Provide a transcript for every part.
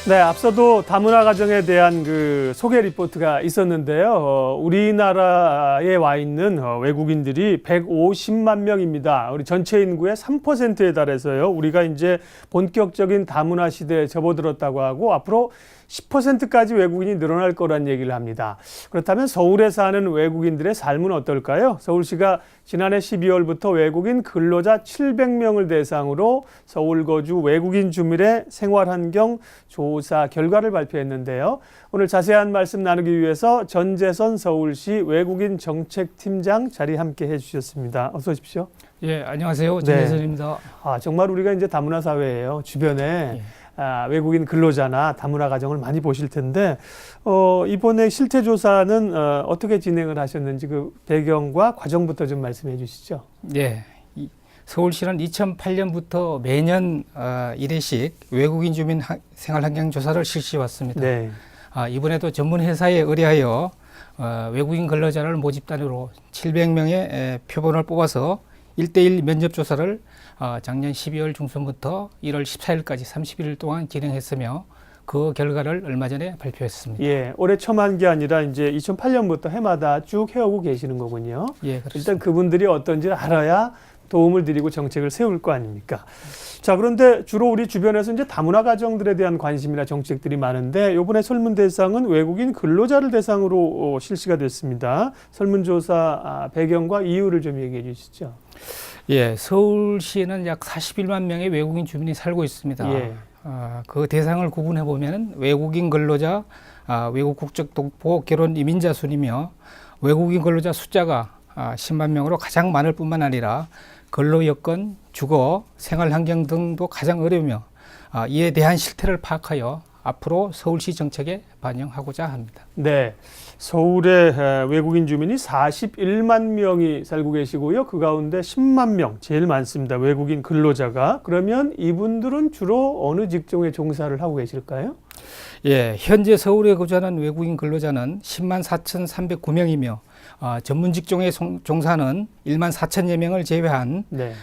네, 앞서도 다문화 가정에 대한 그 소개 리포트가 있었는데요. 우리나라에 와 있는 외국인들이 150만 명입니다. 우리 전체 인구의 3%에 달해서요. 우리가 이제 본격적인 다문화 시대에 접어들었다고 하고 앞으로 10%까지 외국인이 늘어날 거란 얘기를 합니다. 그렇다면 서울에 사는 외국인들의 삶은 어떨까요? 서울시가 지난해 12월부터 외국인 근로자 700명을 대상으로 서울 거주 외국인 주민의 생활환경 조사 결과를 발표했는데요. 오늘 자세한 말씀 나누기 위해서 전재선 서울시 외국인 정책팀장 자리 함께 해주셨습니다. 어서 오십시오. 예, 안녕하세요. 전재선입니다. 정말 우리가 이제 다문화 사회예요. 주변에 외국인 근로자나 다문화 가정을 많이 보실 텐데 이번에 실태 조사는 어떻게 진행을 하셨는지 그 배경과 과정부터 좀 말씀해 주시죠. 예, 서울시는 2008년부터 매년 1회씩 외국인 주민 생활환경 조사를 실시해 왔습니다. 네. 이번에도 전문 회사에 의뢰하여 외국인 근로자를 모집 단위로 700명의 표본을 뽑아서 1대1 면접 조사를 작년 12월 중순부터 1월 14일까지 30일 동안 진행했으며 그 결과를 얼마 전에 발표했습니다. 예, 올해 처음 한 게 아니라 이제 2008년부터 해마다 쭉 해오고 계시는 거군요. 예, 그렇습니다. 일단 그분들이 어떤지를 알아야 도움을 드리고 정책을 세울 거 아닙니까? 자, 그런데 주로 우리 주변에서 이제 다문화 가정들에 대한 관심이나 정책들이 많은데 이번에 설문 대상은 외국인 근로자를 대상으로 실시가 됐습니다. 설문조사 배경과 이유를 좀 얘기해 주시죠. 예, 서울시에는 약 41만 명의 외국인 주민이 살고 있습니다. 예. 그 대상을 구분해 보면 외국인 근로자, 외국 국적 동포 결혼 이민자 순이며 외국인 근로자 숫자가 10만 명으로 가장 많을 뿐만 아니라 근로 여건, 주거, 생활 환경 등도 가장 어려우며 이에 대한 실태를 파악하여 앞으로 서울시 정책에 반영하고자 합니다. 네, 서울에 외국인 주민이 41만 명이 살고 계시고요. 그 가운데 10만 명, 제일 많습니다. 외국인 근로자가. 그러면 이분들은 주로 어느 직종에 종사를 하고 계실까요? 예, 현재 서울에 거주하는 외국인 근로자는 10만 4,309명이며 전문 직종에 종사는 1만 4천여 명을 제외한 네.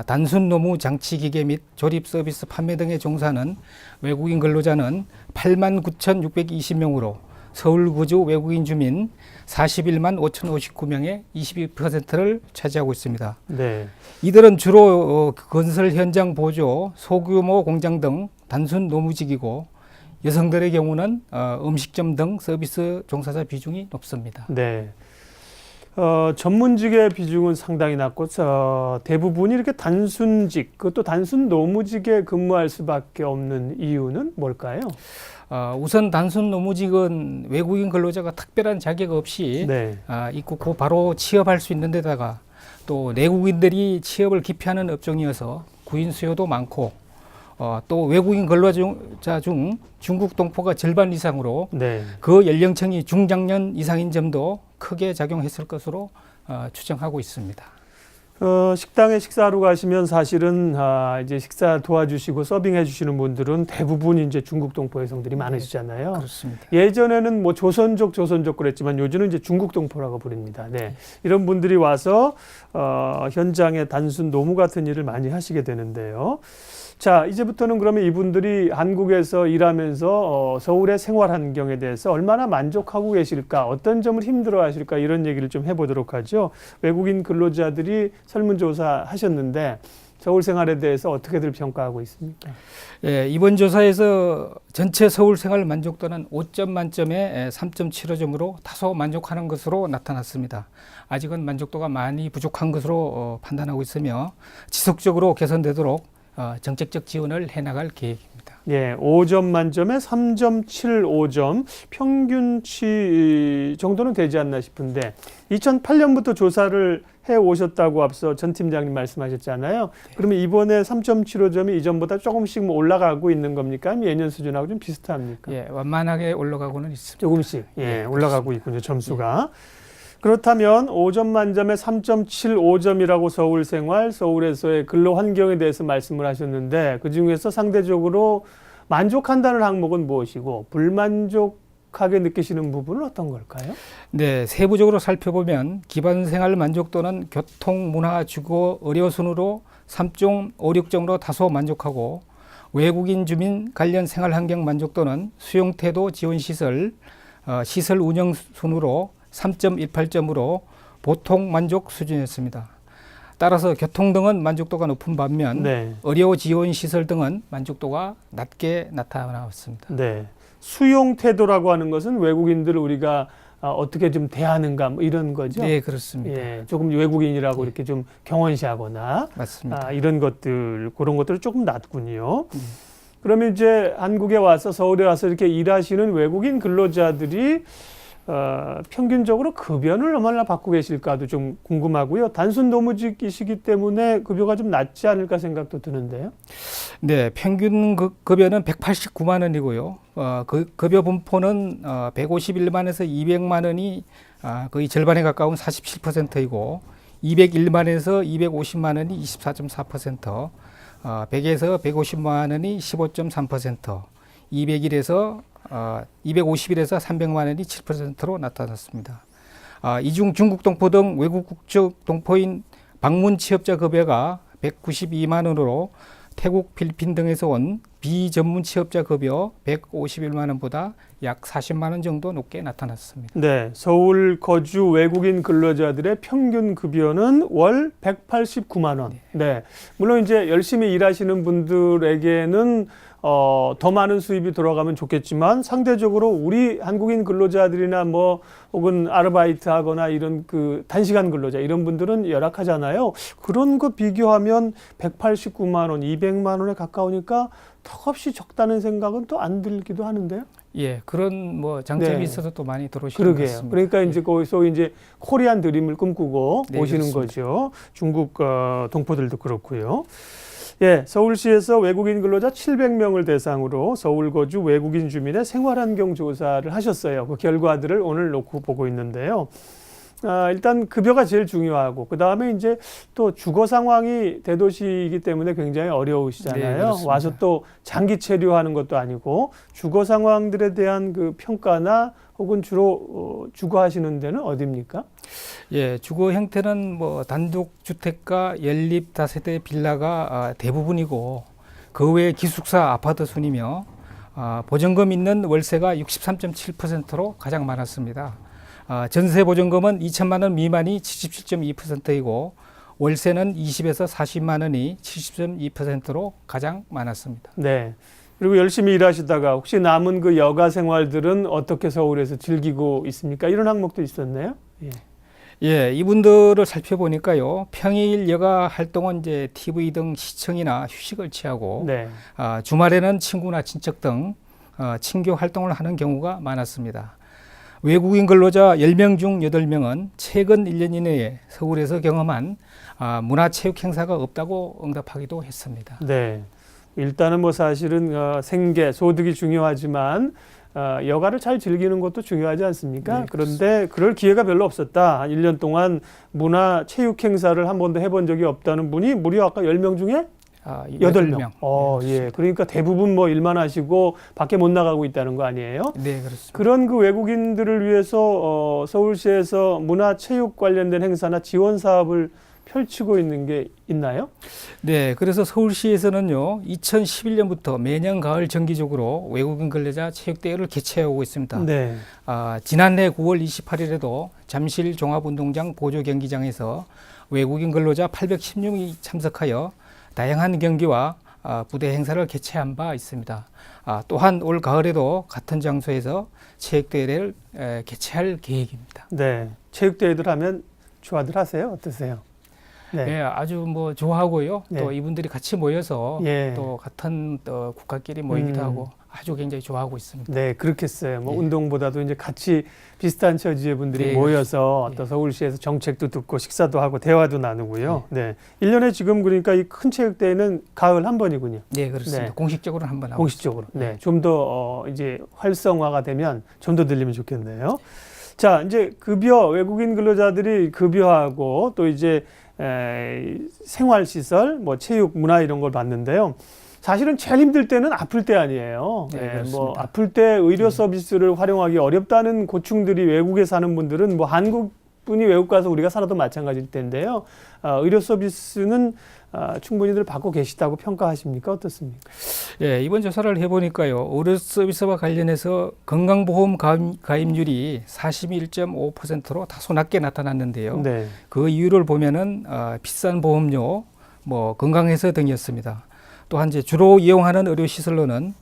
단순 노무 장치 기계 및 조립 서비스 판매 등에 종사하는 외국인 근로자는 8만 9,620명으로 서울 거주 외국인 주민 41만 5,059명의 22%를 차지하고 있습니다. 네. 이들은 주로 건설 현장 보조, 소규모 공장 등 단순 노무직이고 여성들의 경우는 음식점 등 서비스 종사자 비중이 높습니다. 네. 전문직의 비중은 상당히 낮고 대부분이 이렇게 단순직, 그것도 단순 노무직에 근무할 수밖에 없는 이유는 뭘까요? 우선 단순 노무직은 외국인 근로자가 특별한 자격 없이 네. 입국 후 바로 취업할 수 있는 데다가 또 내국인들이 취업을 기피하는 업종이어서 구인 수요도 많고 또 외국인 근로자 중 중국 동포가 절반 이상으로 네. 그 연령층이 중장년 이상인 점도 크게 작용했을 것으로 추정하고 있습니다. 식당에 식사하러 가시면 사실은 이제 식사 도와주시고 서빙해 주시는 분들은 대부분 이제 중국 동포 여성들이 많으시잖아요. 그렇습니다. 예전에는 뭐 조선족 그랬지만 요즘은 이제 중국 동포라고 부릅니다. 네. 이런 분들이 와서 현장에 단순 노무 같은 일을 많이 하시게 되는데요. 자, 이제부터는 그러면 이분들이 한국에서 일하면서 서울의 생활 환경에 대해서 얼마나 만족하고 계실까, 어떤 점을 힘들어 하실까, 이런 얘기를 좀 해보도록 하죠. 외국인 근로자들이 설문조사 하셨는데 서울 생활에 대해서 어떻게들 평가하고 있습니까? 예, 이번 조사에서 전체 서울 생활 만족도는 5점 만점에 3.75점으로 다소 만족하는 것으로 나타났습니다. 아직은 만족도가 많이 부족한 것으로 판단하고 있으며 지속적으로 개선되도록 정책적 지원을 해나갈 계획입니다. 예, 5점 만점에 3.75점, 평균치 정도는 되지 않나 싶은데 2008년부터 조사를 해오셨다고 앞서 전 팀장님 말씀하셨잖아요. 네. 그러면 이번에 3.75점이 이전보다 조금씩 뭐 올라가고 있는 겁니까? 아니면 예년 수준하고 좀 비슷합니까? 예, 완만하게 올라가고는 있습니다. 조금씩 올라가고 있군요, 점수가. 그렇다면 5점 만점에 3.75점이라고 서울에서의 근로 환경에 대해서 말씀을 하셨는데 그중에서 상대적으로 만족한다는 항목은 무엇이고 불만족하게 느끼시는 부분은 어떤 걸까요? 네, 세부적으로 살펴보면 기본 생활 만족도는 교통, 문화, 주거, 의료 순으로 3.56점으로 다소 만족하고 외국인 주민 관련 생활환경 만족도는 수용태도 지원시설, 시설 운영 순으로 3.18점으로 보통 만족 수준이었습니다. 따라서 교통 등은 만족도가 높은 반면 네. 의료 지원 시설 등은 만족도가 낮게 나타나왔습니다. 네. 수용 태도라고 하는 것은 외국인들을 우리가 어떻게 좀 대하는가 뭐 이런 거죠. 네, 그렇습니다. 예, 조금 외국인이라고 이렇게 좀 경원시하거나 맞습니다. 이런 것들 그런 것들은 조금 낮군요. 그러면 이제 한국에 와서 서울에 와서 이렇게 일하시는 외국인 근로자들이 평균적으로 급여를 얼마나 받고 계실까도 좀 궁금하고요. 단순 노무직이시기 때문에 급여가 좀 낮지 않을까 생각도 드는데요. 네, 평균 급여는 189만 원이고요. 그 급여 분포는 151만에서 200만 원이 거의 절반에 가까운 47%이고 201만에서 250만 원이 24.4%, 100에서 150만 원이 15.3%, 200일에서 250일에서 300만 원이 7%로 나타났습니다. 이중 중국 동포 등 외국 국적 동포인 방문 취업자 급여가 192만 원으로 태국, 필리핀 등에서 온 비전문 취업자 급여 151만 원보다 약 40만 원 정도 높게 나타났습니다. 네, 서울 거주 외국인 근로자들의 평균 급여는 월 189만 원. 네, 물론 이제 열심히 일하시는 분들에게는 더 많은 수입이 돌아가면 좋겠지만 상대적으로 우리 한국인 근로자들이나 뭐 혹은 아르바이트 하거나 이런 그 단시간 근로자 이런 분들은 열악하잖아요. 그런 거 비교하면 189만 원, 200만 원에 가까우니까 턱없이 적다는 생각은 또 안 들기도 하는데요. 예, 그런 뭐 장점이 네. 있어서 또 많이 들어오시는 것 그러게요. 같습니다. 그러니까 이제 거기서 이제 코리안 드림을 꿈꾸고 네, 오시는 그렇습니다. 거죠. 중국 동포들도 그렇고요. 예, 서울시에서 외국인 근로자 700명을 대상으로 서울 거주 외국인 주민의 생활환경 조사를 하셨어요. 그 결과들을 오늘 놓고 보고 있는데요. 일단 급여가 제일 중요하고 그 다음에 이제 또 주거 상황이 대도시이기 때문에 굉장히 네, 어려우시잖아요. 그렇습니다. 와서 또 장기 체류하는 것도 아니고 주거 상황들에 대한 그 평가나 혹은 주로 주거하시는 데는 어디입니까? 예, 주거 형태는 뭐 단독 주택과 연립 다세대 빌라가 대부분이고 그 외에 기숙사 아파트 순이며 보증금 있는 월세가 63.7%로 가장 많았습니다. 전세 보증금은 2천만 원 미만이 77.2%이고 월세는 20에서 40만 원이 70.2%로 가장 많았습니다. 네. 그리고 열심히 일하시다가 혹시 남은 그 여가 생활들은 어떻게 서울에서 즐기고 있습니까? 이런 항목도 있었네요. 예. 예, 이분들을 살펴보니까요. 평일 여가 활동은 이제 TV 등 시청이나 휴식을 취하고 네. 주말에는 친구나 친척 등 친교 활동을 하는 경우가 많았습니다. 외국인 근로자 10명 중 8명은 최근 1년 이내에 서울에서 경험한 문화체육 행사가 없다고 응답하기도 했습니다. 네. 일단은 뭐 사실은 생계, 소득이 중요하지만 여가를 잘 즐기는 것도 중요하지 않습니까? 네, 그런데 그럴 기회가 별로 없었다. 한 1년 동안 문화 체육 행사를 한 번도 해본 적이 없다는 분이 무려 아까 10명 중에 8명. 예. 그러니까 대부분 뭐 일만 하시고 밖에 못 나가고 있다는 거 아니에요? 네, 그렇습니다. 그런 그 외국인들을 위해서 서울시에서 문화 체육 관련된 행사나 지원 사업을 펼치고 있는 게 있나요? 네, 그래서 서울시에서는요, 2011년부터 매년 가을 정기적으로 외국인 근로자 체육대회를 개최하고 있습니다. 네. 지난해 9월 28일에도 잠실 종합운동장 보조경기장에서 외국인 근로자 816명이 참석하여 다양한 경기와 부대 행사를 개최한 바 있습니다. 또한 올 가을에도 같은 장소에서 체육대회를 개최할 계획입니다. 네. 체육대회들 하면 좋아들 하세요? 어떠세요? 네. 네, 아주 뭐 좋아하고요. 네. 또 이분들이 같이 모여서 예. 또 같은 국가끼리 모이기도 하고 아주 굉장히 좋아하고 있습니다. 네, 그렇겠어요. 뭐 예. 운동보다도 이제 같이 비슷한 처지의 분들이 네, 모여서 예. 또 서울시에서 정책도 듣고 식사도 하고 대화도 나누고요. 네. 1년에 지금 그러니까 이 큰 체육대회는 가을 한 번이군요. 네, 그렇습니다. 네. 공식적으로 한번 하고 공식적으로. 네. 좀 더 이제 활성화가 되면 좀 더 늘리면 좋겠네요. 자, 이제 급여, 외국인 근로자들이 급여하고 또 이제 생활시설, 뭐 체육, 문화 이런 걸 받는데요. 사실은 제일 힘들 때는 아플 때 아니에요. 네, 뭐 그렇습니다. 아플 때 의료 서비스를 활용하기 어렵다는 고충들이 외국에 사는 분들은 뭐 한국 분이 외국 가서 우리가 살아도 마찬가지일 텐데요. 의료 서비스는 충분히들 받고 계시다고 평가하십니까? 어떻습니까? 예, 이번 조사를 해보니까요, 의료 서비스와 관련해서 건강보험 가입률이 41.5%로 다소 낮게 나타났는데요. 네. 그 이유를 보면은 비싼 보험료, 뭐 건강회사 등이었습니다. 또한 이제 주로 이용하는 의료 시설로는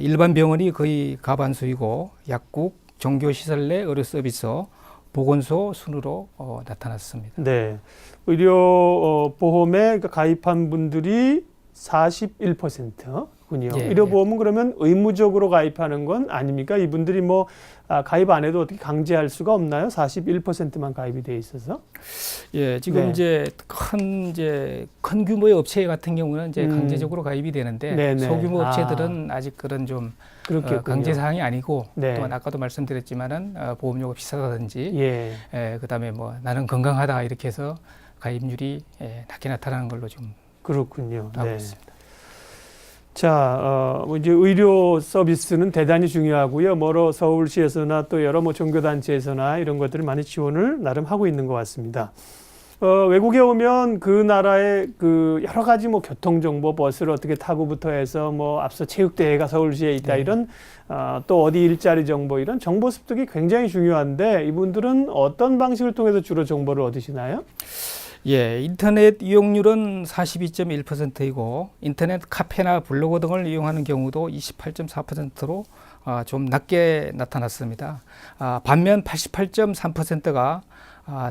일반 병원이 거의 가반수이고 약국, 종교시설 내 의료 서비스, 보건소 순으로 나타났습니다. 네. 의료 보험에 가입한 분들이 41%군요. 예, 의료 보험은 그러면 의무적으로 가입하는 건 아닙니까? 이분들이 뭐 가입 안 해도 어떻게 강제할 수가 없나요? 41%만 가입이 돼 있어서. 예, 지금 네. 이제 큰 규모의 업체 같은 경우는 이제 강제적으로 가입이 되는데 네네. 소규모 업체들은 아직 그런 좀 그렇겠군요. 강제 사항이 아니고 네. 또한 아까도 말씀드렸지만은 보험료가 비싸다든지 예. 그다음에 뭐 나는 건강하다 이렇게 해서 가입률이 낮게 나타나는 걸로 좀 그렇군요. 나오고 네. 있습니다. 자, 이제 의료 서비스는 대단히 중요하고요. 서울시에서나 또 여러 종교단체에서나 이런 것들을 많이 지원을 나름 하고 있는 것 같습니다. 외국에 오면 그 나라의 여러 가지 교통정보, 버스를 어떻게 타고부터 해서 앞서 체육대회가 서울시에 있다, 네. 이런 또 어디 일자리 정보, 이런 정보 습득이 굉장히 중요한데 이분들은 어떤 방식을 통해서 주로 정보를 얻으시나요? 예, 인터넷 이용률은 42.1%이고 인터넷 카페나 블로그 등을 이용하는 경우도 28.4%로 좀 낮게 나타났습니다. 반면 88.3%가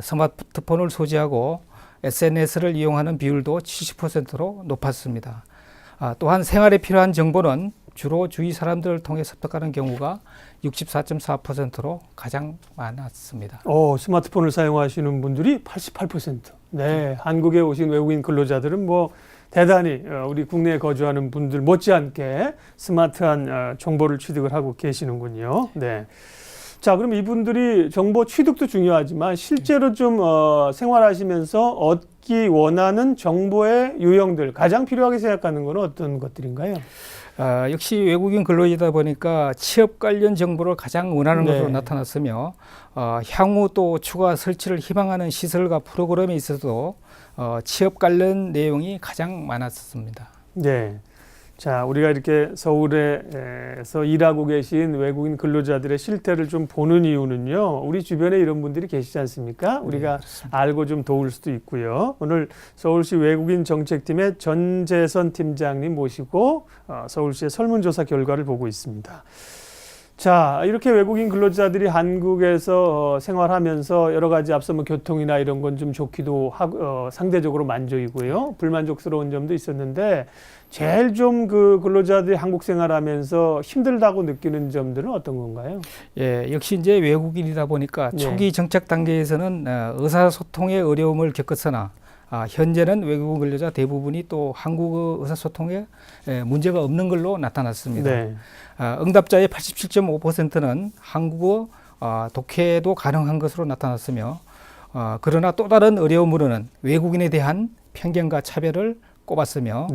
스마트폰을 소지하고 SNS를 이용하는 비율도 70%로 높았습니다. 또한 생활에 필요한 정보는 주로 주위 사람들을 통해 습득하는 경우가 64.4%로 가장 많았습니다. 스마트폰을 사용하시는 분들이 88%. 네, 한국에 오신 외국인 근로자들은 대단히 우리 국내에 거주하는 분들 못지않게 스마트한 정보를 취득을 하고 계시는군요. 네. 자, 그럼 이분들이 정보 취득도 중요하지만 실제로 좀 생활하시면서 얻기 원하는 정보의 유형들, 가장 필요하게 생각하는 건 어떤 것들인가요? 역시 외국인 근로자다 보니까 취업 관련 정보를 가장 원하는 것으로 나타났으며 향후 또 추가 설치를 희망하는 시설과 프로그램에 있어서도 취업 관련 내용이 가장 많았습니다. 네. 자, 우리가 이렇게 서울에서 일하고 계신 외국인 근로자들의 실태를 좀 보는 이유는요, 우리 주변에 이런 분들이 계시지 않습니까? 우리가 알고 좀 도울 수도 있고요. 오늘 서울시 외국인 정책팀의 전재선 팀장님 모시고 서울시의 설문조사 결과를 보고 있습니다. 자, 이렇게 외국인 근로자들이 한국에서 생활하면서 여러 가지 앞서 교통이나 이런 건 좀 좋기도 하고 상대적으로 만족이고요. 불만족스러운 점도 있었는데 제일 좀 근로자들이 한국 생활하면서 힘들다고 느끼는 점들은 어떤 건가요? 예, 역시 이제 외국인이다 보니까 초기 정착 단계에서는 의사소통의 어려움을 겪었으나 현재는 외국인 근로자 대부분이 또 한국어 의사소통에 문제가 없는 걸로 나타났습니다. 네. 응답자의 87.5%는 한국어 독해도 가능한 것으로 나타났으며 그러나 또 다른 어려움으로는 외국인에 대한 편견과 차별을 꼽았으며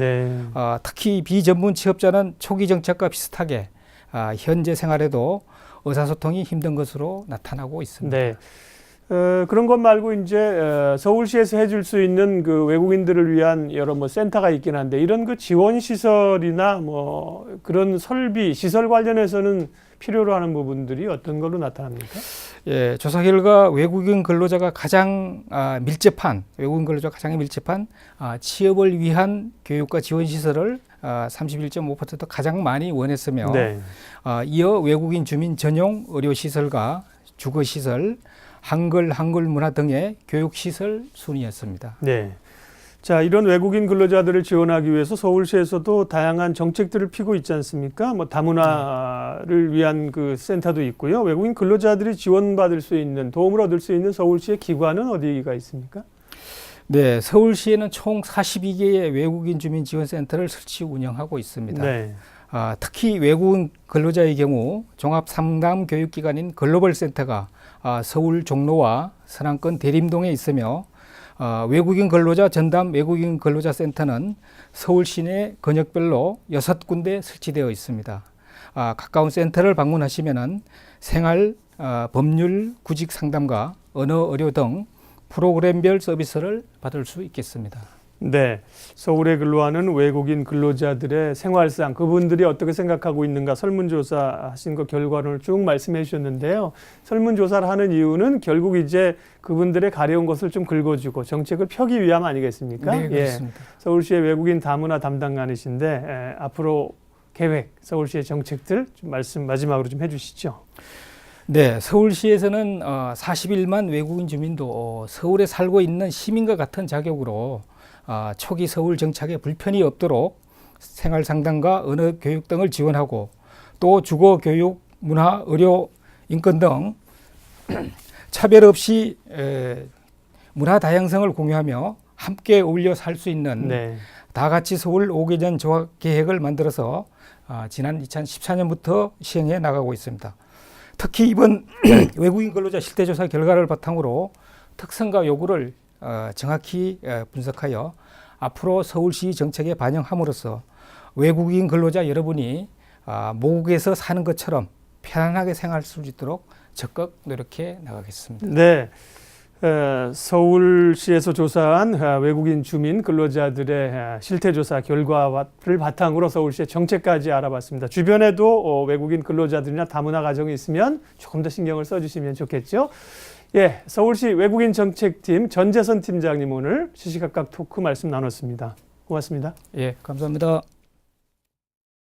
특히 비전문 취업자는 초기 정책과 비슷하게 현재 생활에도 의사소통이 힘든 것으로 나타나고 있습니다. 네. 그런 것 말고 이제 서울시에서 해줄 수 있는 외국인들을 위한 여러 센터가 있긴 한데 이런 지원 시설이나 그런 설비, 시설 관련해서는 필요로 하는 부분들이 어떤 걸로 나타납니까? 예, 조사 결과 외국인 근로자가 가장 밀접한 취업을 위한 교육과 지원 시설을 31.5% 가장 많이 원했으며 이어 외국인 주민 전용 의료 시설과 주거 시설, 한글 문화 등의 교육 시설 순이었습니다. 네. 자, 이런 외국인 근로자들을 지원하기 위해서 서울시에서도 다양한 정책들을 피고 있지 않습니까? 다문화를 위한 센터도 있고요. 외국인 근로자들이 지원받을 수 있는, 도움을 얻을 수 있는 서울시의 기관은 어디가 있습니까? 네, 서울시에는 총 42개의 외국인 주민 지원센터를 설치 운영하고 있습니다. 특히 외국인 근로자의 경우 종합 상담 교육기관인 글로벌센터가 서울 종로와 서남권 대림동에 있으며 외국인 근로자 전담 외국인 근로자 센터는 서울 시내 권역별로 6군데 설치되어 있습니다. 가까운 센터를 방문하시면은 생활, 법률 구직 상담과 언어 의료 등 프로그램별 서비스를 받을 수 있겠습니다. 네, 서울에 근로하는 외국인 근로자들의 생활상 그분들이 어떻게 생각하고 있는가 설문조사 하신 거 결과를 쭉 말씀해 주셨는데요. 설문조사를 하는 이유는 결국 이제 그분들의 가려운 것을 좀 긁어주고 정책을 펴기 위함 아니겠습니까? 네, 그렇습니다. 서울시의 외국인 다문화 담당관이신데 앞으로 계획, 서울시의 정책들 좀 말씀 마지막으로 좀 해주시죠. 네, 서울시에서는 41만 외국인 주민도 서울에 살고 있는 시민과 같은 자격으로 초기 서울 정착에 불편이 없도록 생활 상담과 언어 교육 등을 지원하고 또 주거 교육, 문화, 의료, 인권 등 차별 없이 문화 다양성을 공유하며 함께 어울려 살 수 있는 네. 다 같이 서울 오기 전 조합 계획을 만들어서 지난 2014년부터 시행해 나가고 있습니다. 특히 이번 외국인 근로자 실태조사 결과를 바탕으로 특성과 요구를 정확히 분석하여 앞으로 서울시 정책에 반영함으로써 외국인 근로자 여러분이 모국에서 사는 것처럼 편안하게 생활할 수 있도록 적극 노력해 나가겠습니다. 네. 서울시에서 조사한 외국인 주민 근로자들의 실태조사 결과를 바탕으로 서울시의 정책까지 알아봤습니다. 주변에도 외국인 근로자들이나 다문화 가정이 있으면 조금 더 신경을 써주시면 좋겠죠. 예, 서울시 외국인 정책팀 전재선 팀장님 오늘 시시각각 토크 말씀 나눴습니다. 고맙습니다. 예, 감사합니다.